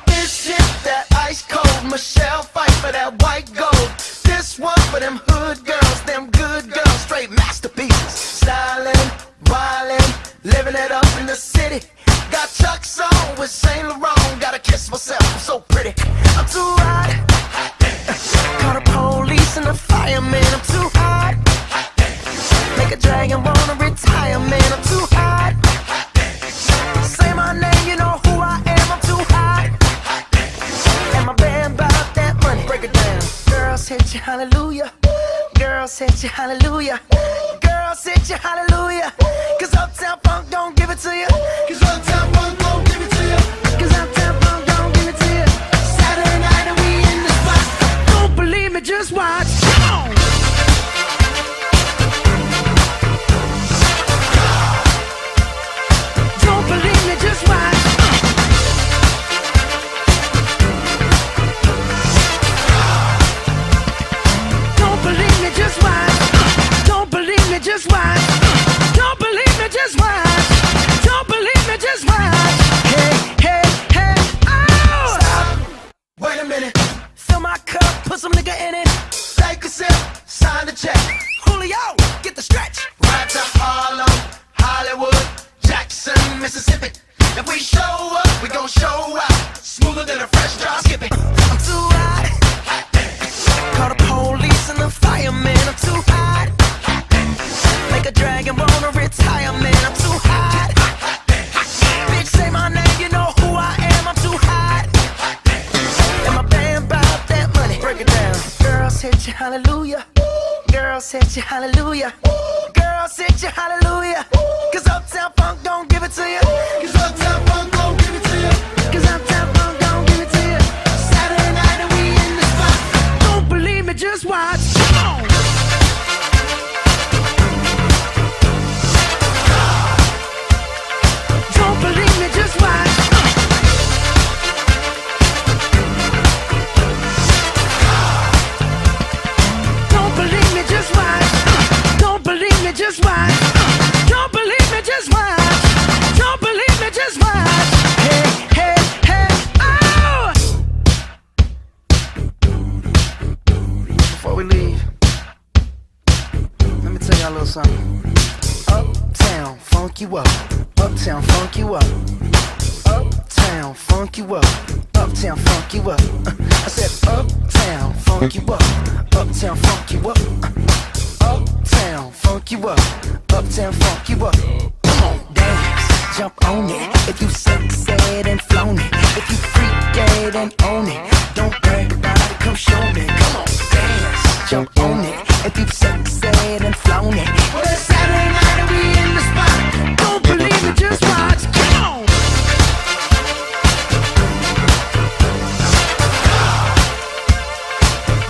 This shit that ice cold Michelle fight for that white gold. This one for them hood girls, them good girls, straight masterpieces. Stylin', wildin', living it up in the city. Got Chuck's on with Saint Laurent. Gotta kiss myself, I'm so pretty. I'm too hot. Call the police and the fireman. I'm too hot. Make a dragon wanna retire, man. I'm too hot. Say my name, you know who I am. I'm too hot. And my band bought that money. Break it down. Girls hit you, hallelujah. Girls hit you, hallelujah. Girls hit you, hallelujah. Cause Uptown Funk don't give it to you. Cause Uptown Funk don't give it to you. Cause Uptown Funk don't give it to you. Saturday night and we in the spot. Don't believe me, just watch. Come on. Don't believe me, just watch. Don't believe me, just watch. Don't believe me, just watch. Don't believe me, just watch. Don't believe me, just watch. Hey, hey, hey, oh! Stop. Wait a minute. Fill my cup, put some nigga in it. Take a sip, sign the check. Julio, get the stretch. Right to Harlem, Hollywood, Jackson, Mississippi. If we show up, we gon' show out. Smoother than a fresh drop. Skip it. I'm too hot. Call the police and the fireman. I'm too hot. Make a dragon wanna retire, man. I'm too hot. Bitch, say my name, you know who I am. I'm too hot. And my band bought that money. Break it down. Girls hit you, hallelujah. Girls hit you, hallelujah. Girls hit you, hallelujah. Cause Uptown Funk don't give it to you. Cause Uptown Funk don't give it to you. Cause Uptown Funk don't give it to you. Saturday night and we in the spot. Don't believe me, just watch. Come on. Don't believe me, just watch. Don't believe me, just watch. Don't believe me, just watch. Don't believe me, just watch. Don't believe me, just watch. Hey, hey, hey, oh! Before we leave, let me tell y'all a little something. Uptown, funk you up. Uptown, funk you up. Uptown, funk you up. Uptown, funk you up. I said uptown, funk you up. Uptown, funk you up. Uptown, funk you up. Uptown, funk you up. Come on, dance, jump on it. If you sexed and flown it. If you freaked and own it. Don't brag about it, come show me. Come on, dance, jump on it. If you sexed and flown it. Well, it's Saturday night and we in the spot. Don't believe it, just watch. Come on.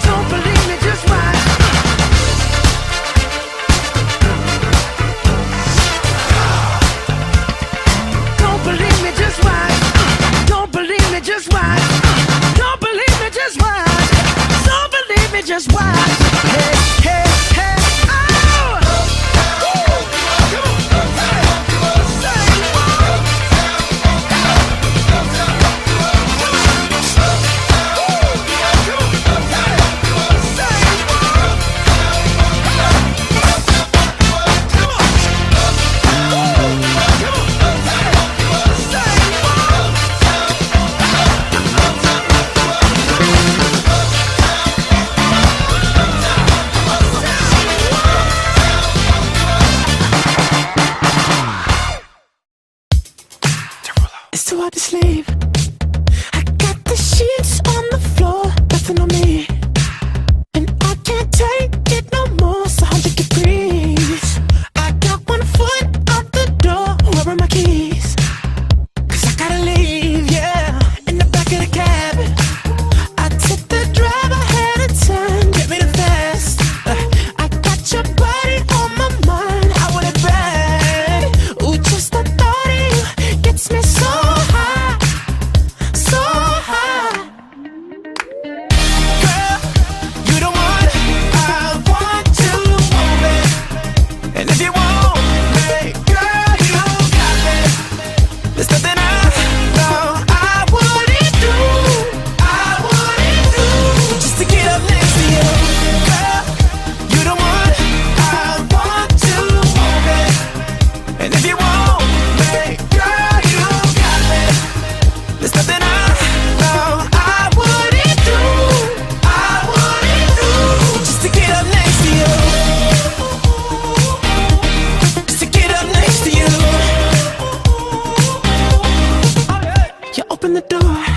Don't believe me, just watch. Don't believe me, just watch. Don't believe me, just watch. Don't believe me, just watch. Don't believe me, just watch. Hey, hey, hey, oh! It's too hard to sleep. I got the sheets on the floor, nothing on me. And I can't take it no more, it's 100 degrees. I got one foot out the door, where are my keys? Cause I gotta leave, yeah. In the back of the cab, I took the drive ahead of time, get me the fast. I got your body on my mind, I want it bad. Ooh, just the thought of you gets me so high. open the door.